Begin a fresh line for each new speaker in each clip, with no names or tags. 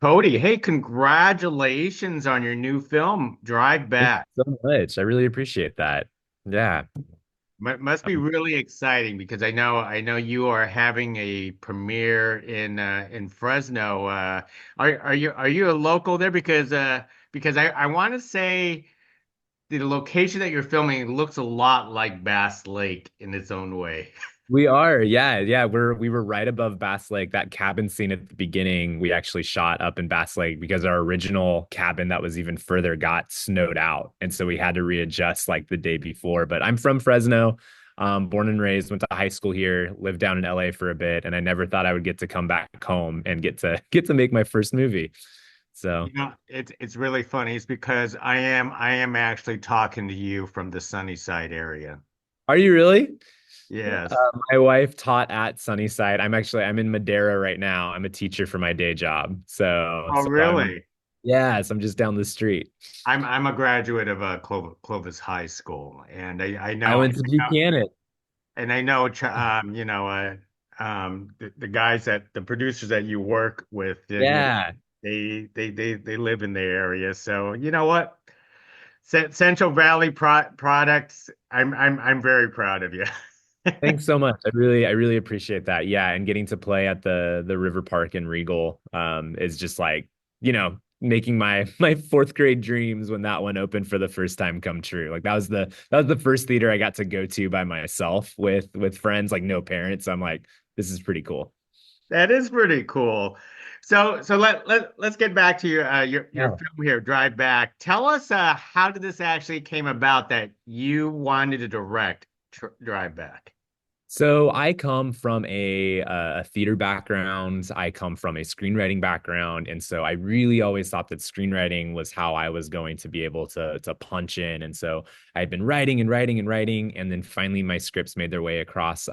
Cody, hey, congratulations on your new film, Drive
Thank
Back.
you so much. I really appreciate that. Yeah.
Must be really exciting because I know you are having a premiere in Fresno. Are you a local there? Because I want to say the location that you're filming looks a lot like Bass Lake in its own way.
We are. Yeah. Yeah. We were right above Bass Lake. That cabin scene at the beginning, we actually shot up in Bass Lake because our original cabin that was even further got snowed out. And so we had to readjust like the day before. But I'm from Fresno, born and raised, went to high school here, lived down in LA for a bit, and I never thought I would get to come back home and get to make my first movie. So
It's really funny. It's because I am actually talking to you from the Sunnyside area.
are you really?
Yes.
My wife taught at Sunnyside. I'm in Madera right now. I'm a teacher for my day job. So
Oh,
so I'm
really?
yes, I'm just down the street.
I'm a graduate of Clovis High School, and I
I
know,
went to Buchanan.
and I know, the guys that the producers that you work with,
Yeah.
they live in the area. So you know what, Central Valley products. I'm very proud of you.
Thanks so much. I really appreciate that. Yeah, and getting to play at the River Park in Regal is just like, making my fourth grade dreams when that one opened for the first time come true. Like that was the first theater I got to go to by myself with friends, like no parents. I'm like, this is pretty cool.
That is pretty cool. So let's get back to your
Yeah.
film here, Drive Back. Tell us how did this actually came about that you wanted to direct Drive Back?
So I come from a theater background. I come from a screenwriting background, and so I really always thought that screenwriting was how I was going to be able to punch in. And so I had been writing and writing and writing, and then finally my scripts made their way across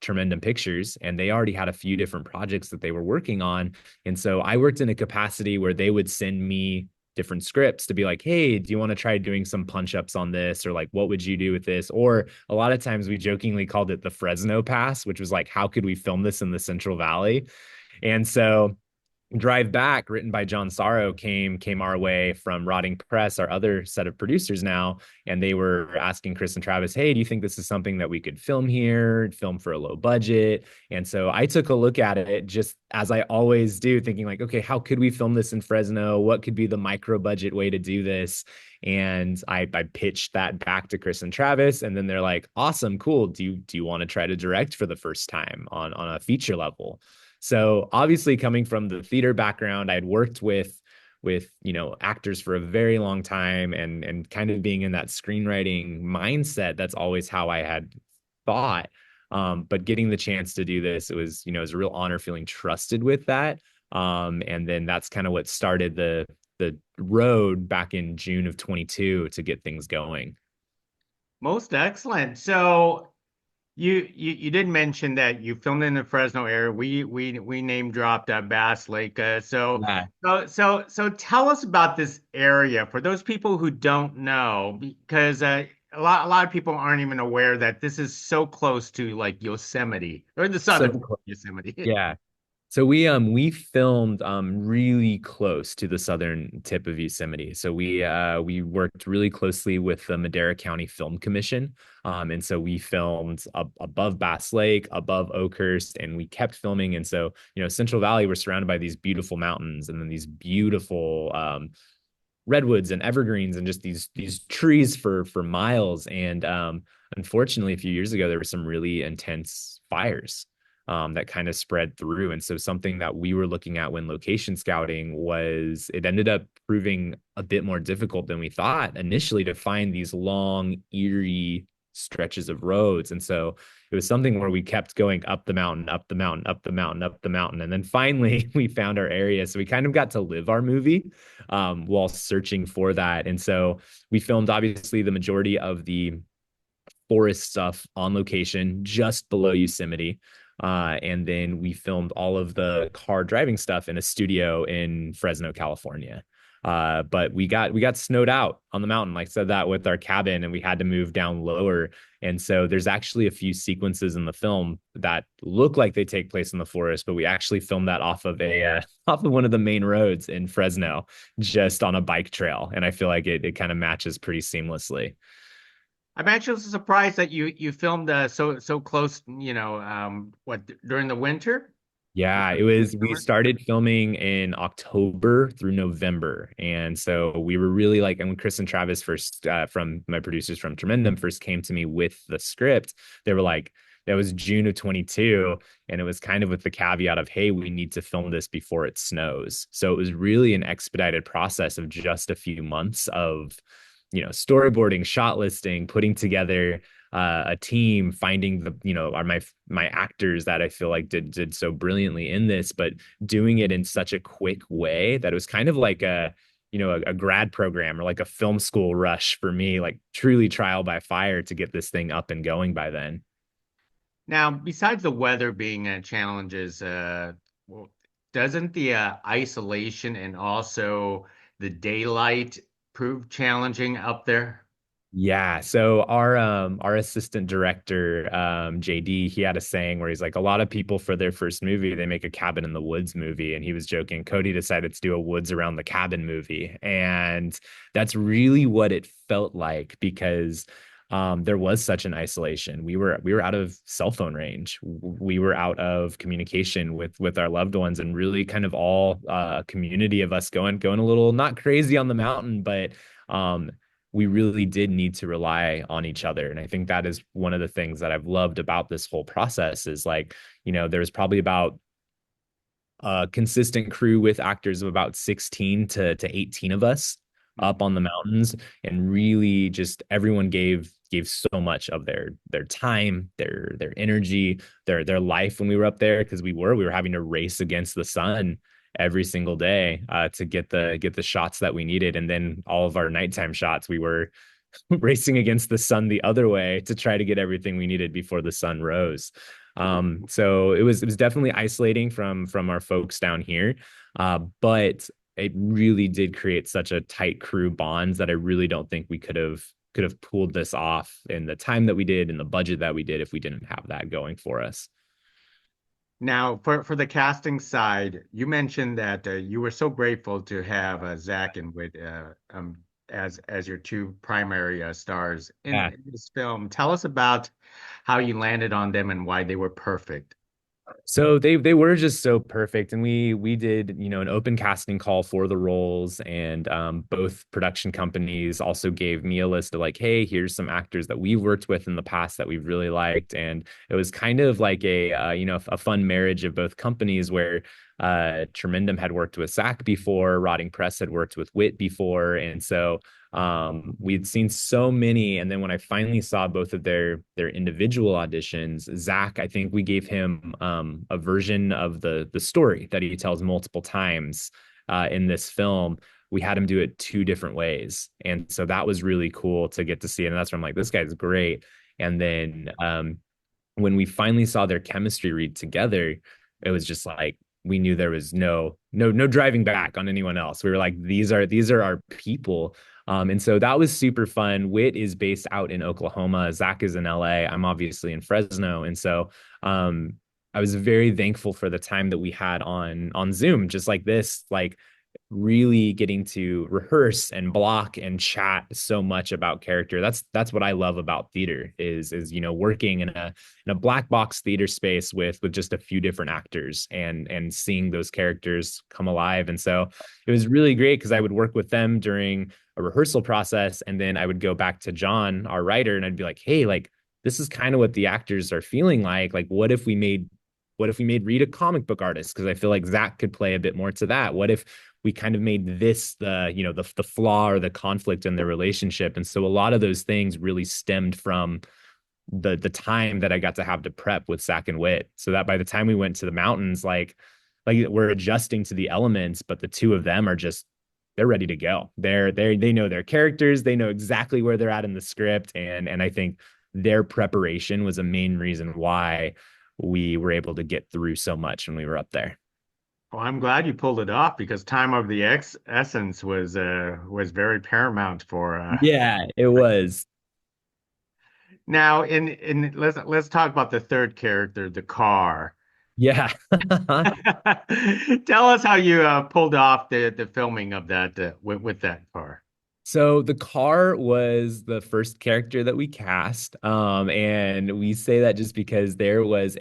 Tremendum Pictures, and they already had a few different projects that they were working on. And so I worked in a capacity where they would send me different scripts to be like, hey, do you want to try doing some punch ups on this? Or like, what would you do with this? Or a lot of times we jokingly called it the Fresno Pass, which was like, how could we film this in the Central Valley? And so Drive Back, written by John Sorrow, came our way from Rotting Press, our other set of producers now, and they were asking Chris and Travis, "Hey, do you think this is something that we could film here, film for a low budget?" And so I took a look at it, just as I always do, thinking like, "Okay, how could we film this in Fresno? What could be the micro budget way to do this?" And I pitched that back to Chris and Travis, and then they're like, "Awesome, cool. Do you want to try to direct for the first time on a feature level?" So obviously coming from the theater background, I'd worked with actors for a very long time and kind of being in that screenwriting mindset. That's always how I had thought. But getting the chance to do this, it was a real honor feeling trusted with that. And then that's kind of what started the road back in June of 22 to get things going.
Most excellent. So you did mention that you filmed in the Fresno area. We name dropped Bass Lake.
Yeah.
So tell us about this area for those people who don't know, because a lot of people aren't even aware that this is so close to like Yosemite or the southern
So
Yosemite.
yeah. So we filmed really close to the southern tip of Yosemite. So we worked really closely with the Madera County Film Commission. And so we filmed above Bass Lake, above Oakhurst, and we kept filming. And so, Central Valley, we're surrounded by these beautiful mountains and then these beautiful redwoods and evergreens and just these trees for miles. And unfortunately, a few years ago, there were some really intense fires that kind of spread through. And so something that we were looking at when location scouting was it ended up proving a bit more difficult than we thought initially to find these long, eerie stretches of roads. And so it was something where we kept going up the mountain, up the mountain, up the mountain, up the mountain. And then finally we found our area. So we kind of got to live our movie while searching for that. And so we filmed obviously the majority of the forest stuff on location just below Yosemite. And then we filmed all of the car driving stuff in a studio in Fresno, California. But we got snowed out on the mountain. Like I said that with our cabin, and we had to move down lower. And so there's actually a few sequences in the film that look like they take place in the forest, but we actually filmed that off of a off of one of the main roads in Fresno, just on a bike trail. And I feel like it kind of matches pretty seamlessly.
I'm actually surprised that you filmed so close, what during the winter?
Yeah,
During
it
the
was, we
summer?
started filming in October through November. And so we were really like, and when Chris and Travis first, from my producers from Tremendum, first came to me with the script, they were like, that was June of 22. And it was kind of with the caveat of, hey, we need to film this before it snows. So it was really an expedited process of just a few months of, storyboarding, shot listing, putting together a team, finding the are my actors that I feel like did so brilliantly in this, but doing it in such a quick way that it was kind of like a grad program or like a film school rush for me, like truly trial by fire to get this thing up and going by then.
Now, besides the weather being challenges, well, doesn't the isolation and also the daylight prove challenging up there?
Yeah. So our assistant director, JD, he had a saying where he's like, a lot of people for their first movie, they make a cabin in the woods movie. And he was joking, Cody decided to do a woods around the cabin movie. And that's really what it felt like because there was such an isolation. We were out of cell phone range. We were out of communication with our loved ones, and really kind of all a community of us going a little not crazy on the mountain, but um we really did need to rely on each other. And I think that is one of the things that I've loved about this whole process is like, there's probably about a consistent crew with actors of about 16 to 18 of us up on the mountains, and really just everyone gave so much of their time, their energy, their life when we were up there, because we were having to race against the sun every single day to get the shots that we needed. And then all of our nighttime shots, we were racing against the sun the other way to try to get everything we needed before the sun rose. So it was definitely isolating from our folks down here, but it really did create such a tight crew bonds that I really don't think we could have pulled this off in the time that we did and the budget that we did if we didn't have that going for us.
Now, for the casting side, you mentioned that you were so grateful to have Zach and Whit as your two primary stars
Yeah.
in this film. Tell us about how you landed on them and why they were perfect.
So they were just so perfect, and we did an open casting call for the roles, and both production companies also gave me a list of like, hey, here's some actors that we've worked with in the past that we've really liked, and it was kind of like a fun marriage of both companies where Tremendum had worked with Zach before, Rotting Press had worked with Wit before, and so we'd seen so many. And then when I finally saw both of their individual auditions, Zach, I think we gave him a version of the story that he tells multiple times in this film. We had him do it two different ways, and so that was really cool to get to see. And that's where I'm like, this guy's great. And then when we finally saw their chemistry read together, it was just like we knew there was no driving back on anyone else. We were like, these are our people. And so that was super fun. Wit is based out in Oklahoma. Zach is in LA. I'm obviously in Fresno. And so I was very thankful for the time that we had on Zoom, just like this, like really getting to rehearse and block and chat so much about character. That's what I love about theater is working in a black box theater space with just a few different actors and seeing those characters come alive. And so it was really great because I would work with them during a rehearsal process, and then I would go back to John, our writer, and I'd be like, hey, like this is kind of what the actors are feeling like. Like, what if we made Reid a comic book artist? Because I feel like Zach could play a bit more to that. What if we kind of made this the flaw or the conflict in their relationship? And so a lot of those things really stemmed from the time that I got to have to prep with Zach and Wit. So that by the time we went to the mountains, like we're adjusting to the elements, but the two of them are just they're ready to go. They know their characters, they know exactly where they're at in the script, and I think their preparation was a main reason why we were able to get through so much when we were up there.
Well, I'm glad you pulled it off because time of the ex essence was very paramount for
Yeah, it was.
now in let's talk about the third character, the car.
Yeah.
Tell us how you pulled off the filming of that with that car.
So the car was the first character that we cast. And we say that just because there was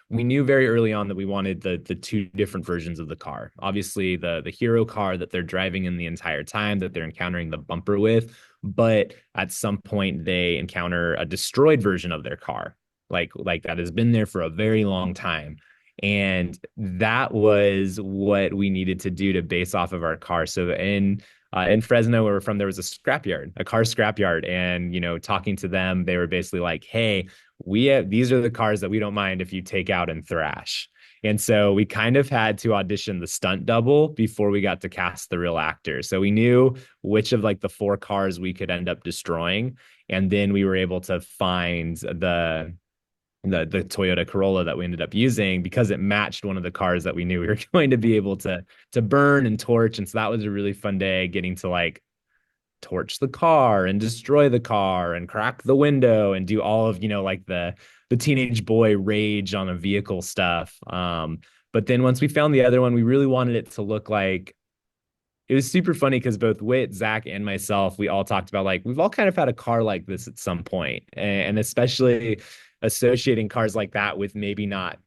we knew very early on that we wanted the two different versions of the car. Obviously, the hero car that they're driving in the entire time that they're encountering the bumper with, but at some point they encounter a destroyed version of their car, like that has been there for a very long time. And that was what we needed to do to base off of our car. So in Fresno, where we're from, there was a scrapyard, a car scrapyard. And, talking to them, they were basically like, hey, these are the cars that we don't mind if you take out and thrash. And so we kind of had to audition the stunt double before we got to cast the real actor. So we knew which of like the four cars we could end up destroying. And then we were able to find the Toyota Corolla that we ended up using because it matched one of the cars that we knew we were going to be able to burn and torch. And so that was a really fun day getting to like torch the car and destroy the car and crack the window and do all of, like the teenage boy rage on a vehicle stuff. But then once we found the other one, we really wanted it to look like it was super funny because both Wit, Zach, and myself, we all talked about like we've all kind of had a car like this at some point, and especially associating cars like that with maybe not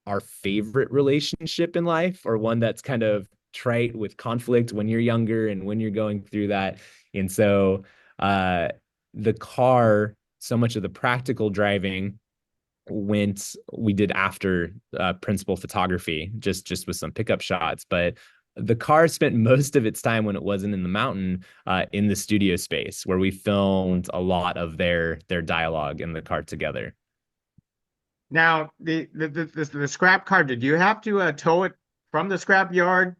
our favorite relationship in life or one that's kind of trite with conflict when you're younger and when you're going through that. And so uh the car, so much of the practical driving we did after principal photography, just with some pickup shots. But the car spent most of its time when it wasn't in the mountain in the studio space where we filmed a lot of their dialogue in the car together.
Now, the scrap car, did you have to tow it from the scrap yard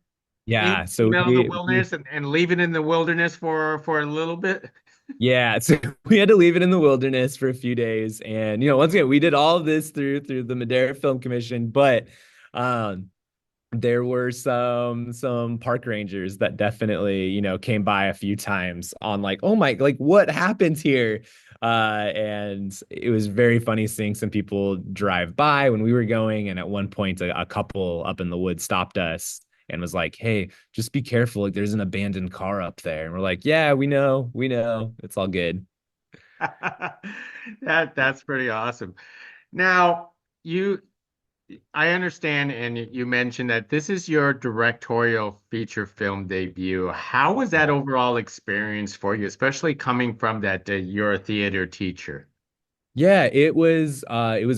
into
Yeah,
the
so
middle of the wilderness and leave it in the wilderness for a little bit?
yeah, so we had to leave it in the wilderness for a few days, and once again, we did all of this through the Madera Film Commission, but um, there were some park rangers that definitely came by a few times on like, oh my, like what happened here, and it was very funny seeing some people drive by when we were going, and at one point a couple up in the woods stopped us and was like, hey, just be careful, like there's an abandoned car up there, and we're like, yeah, we know it's all good.
That's pretty awesome. Now, you I understand, and you mentioned that this is your directorial feature film debut. How was that overall experience for you, especially coming from that you're a theater teacher?
Yeah, it was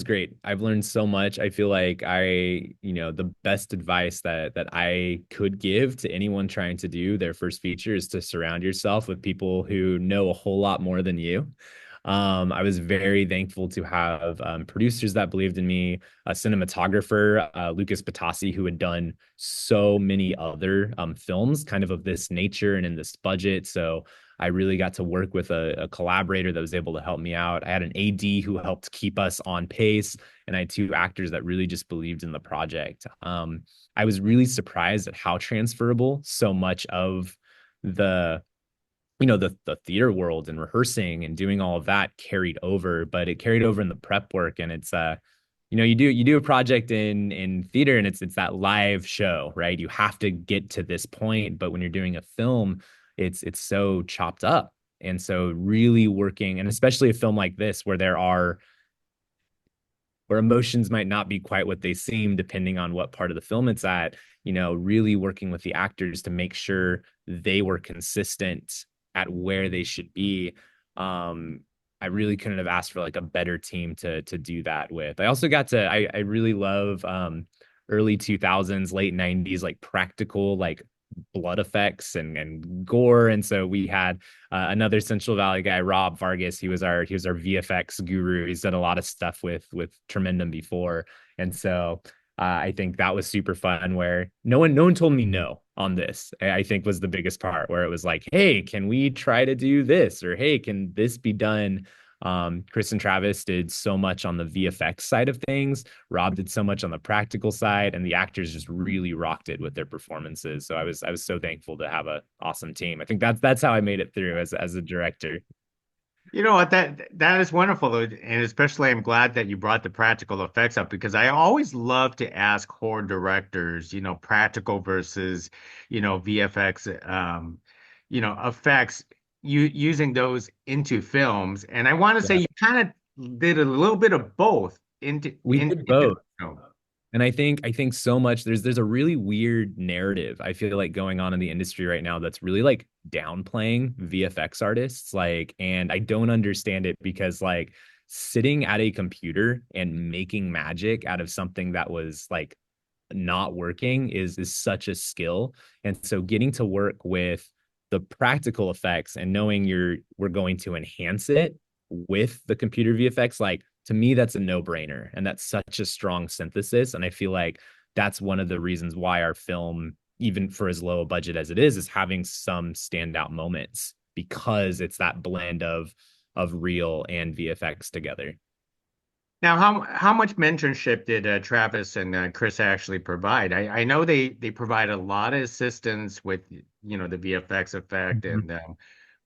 great. I've learned so much. I feel like the best advice that I could give to anyone trying to do their first feature is to surround yourself with people who know a whole lot more than you. I was very thankful to have producers that believed in me, a cinematographer, Lucas Patassi, who had done so many other films kind of this nature and in this budget. So I really got to work with a collaborator that was able to help me out. I had an AD who helped keep us on pace, and I had two actors that really just believed in the project. I was really surprised at how transferable so much of the the theater world and rehearsing and doing all of that carried over, but it carried over in the prep work. And it's you do a project in theater, and it's that live show, right? You have to get to this point, but when you're doing a film, it's so chopped up. And so really working, and especially a film like this where emotions might not be quite what they seem depending on what part of the film it's at, really working with the actors to make sure they were consistent at where they should be. Um, I really couldn't have asked for like a better team to do that with. I also got to I really love early 2000s, late 90s, like practical like blood effects and gore. And so we had another Central Valley guy, Rob Vargas. He was our VFX guru. He's done a lot of stuff with Tremendum before, and so I think that was super fun. Where no one told me no on this. I think was the biggest part where it was like, hey, can we try to do this, or hey, can this be done Chris and Travis did so much on the VFX side of things. Rob did so much on the practical side, and the actors just really rocked it with their performances. So I was so thankful to have an awesome team. I think that's how I made it through as a director.
You know what, that is wonderful, though, and especially I'm glad that you brought the practical effects up because I always love to ask horror directors, practical versus, VFX, effects, using those into films. And I want to say
Yeah.
you kind of did a little bit of both
We did
into the
both.
film.
And I think so much there's a really weird narrative I feel like going on in the industry right now that's really like downplaying VFX artists like, and I don't understand it because like sitting at a computer and making magic out of something that was like not working is such a skill. And so getting to work with the practical effects and knowing we're going to enhance it with the computer VFX, like to me, that's a no-brainer. And that's such a strong synthesis. And I feel like that's one of the reasons why our film, even for as low a budget as it is having some standout moments because it's that blend of real and VFX together.
Now, how much mentorship did Travis and Chris actually provide? I know they provide a lot of assistance with the VFX effect
Mhm.
and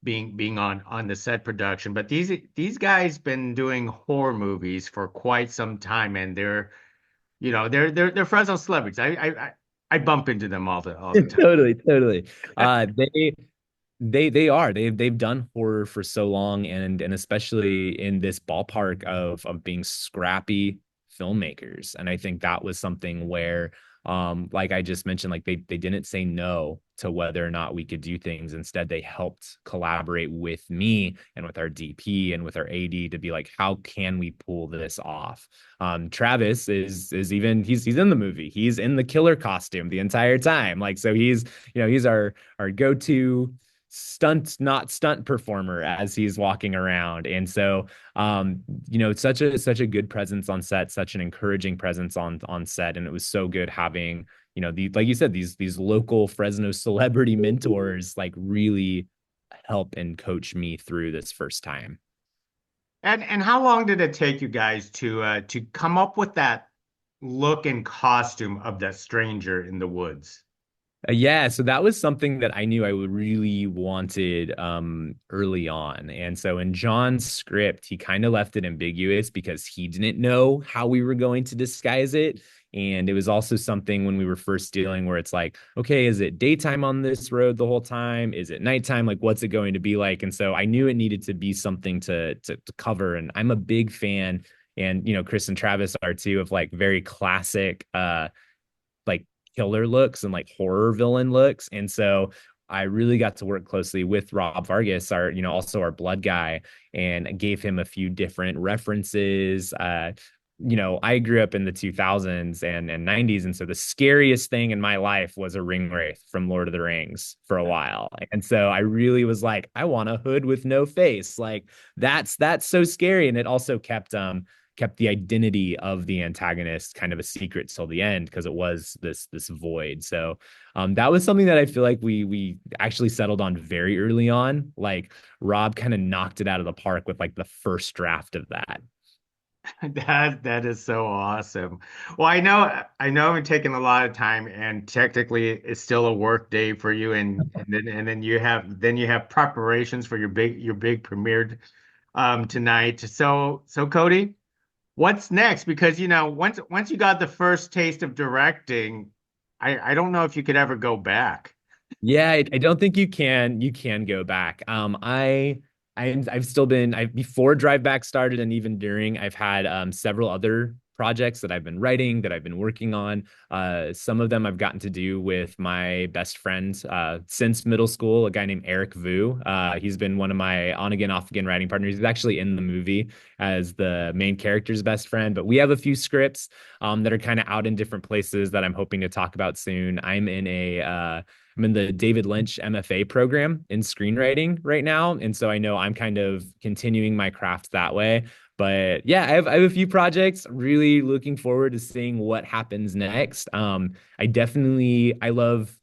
being on the set production, but these guys been doing horror movies for quite some time, and they're Fresno celebrities. I bump into them all the time.
Totally, totally. They are. They've done horror for so long and especially in this ballpark of being scrappy filmmakers. And I think that was something where like I just mentioned, like they didn't say no to whether or not we could do things. Instead, they helped collaborate with me and with our DP and with our AD to be like, how can we pull this off? Travis is even he's in the movie. He's in the killer costume the entire time. Like so he's our go-to not stunt performer as he's walking around. And so it's such a good presence on set, such an encouraging presence on set. And it was so good having, like you said, these local Fresno celebrity mentors like really help and coach me through this first time.
And how long did it take you guys to come up with that look and costume of that stranger in the woods?
Yeah, so that was something that I knew I would really wanted early on. And so in John's script, he kind of left it ambiguous because he didn't know how we were going to disguise it. And it was also something when we were first dealing where it's like, okay, is it daytime on this road the whole time? Is it nighttime? Like, what's it going to be like? And so I knew it needed to be something to cover. And I'm a big fan, and Chris and Travis are too, of like very classic like killer looks and like horror villain looks. And so I really got to work closely with Rob Vargas, our, also our blood guy, and gave him a few different references. I grew up in the 2000s and 90s. And so the scariest thing in my life was a ring wraith from Lord of the Rings for a while. And so I really was like, I want a hood with no face. Like that's so scary. And it also kept the identity of the antagonist kind of a secret till the end because it was this void. So that was something that I feel like we actually settled on very early on. Like Rob kind of knocked it out of the park with like the first draft of that.
That is so awesome. Well, I know I'm taking a lot of time, and technically it's still a work day for you, and then you have preparations for your big premiere tonight. So Cody, what's next? Because once you got the first taste of directing, I don't know if you could ever go back.
Yeah, I don't think you can go back. I've still been before Drive Back started and even during I've had several other projects that I've been writing that I've been working on. Some of them I've gotten to do with my best friend since middle school, a guy named Eric Vu. He's been one of my on again off again writing partners. He's actually in the movie as the main character's best friend. But we have a few scripts that are kind of out in different places that I'm hoping to talk about soon. I'm in the David Lynch MFA program in screenwriting right now. And so I know I'm kind of continuing my craft that way. But yeah, I have a few projects. Really looking forward to seeing what happens next. I love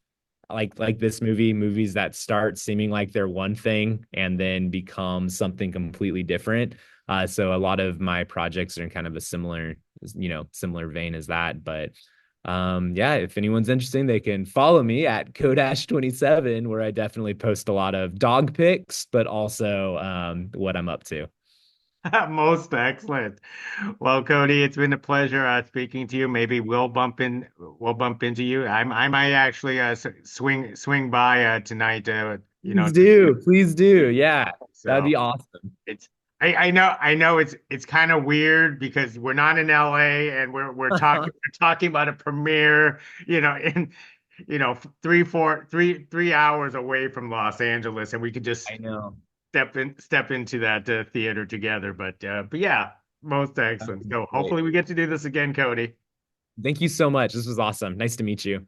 like this movies that start seeming like they're one thing and then become something completely different. So a lot of my projects are in kind of a similar, similar vein as that. But yeah, if anyone's interested, they can follow me at Kodash27, where I definitely post a lot of dog pics, but also what I'm up to.
Most excellent. Well, Cody, it's been a pleasure speaking to you. Maybe we'll bump into you. I might actually swing by tonight.
Please do, please do. Yeah, that'd
So
be awesome.
it's I know it's kind of weird because we're not in LA and we're talking about a premiere, in 3 hours away from Los Angeles, and we could just
I know.
step into that theater together. But yeah, most
That'd
excellent.
be
So
great.
hopefully we get to do this again, Cody.
Thank you so much. This was awesome. Nice to meet you.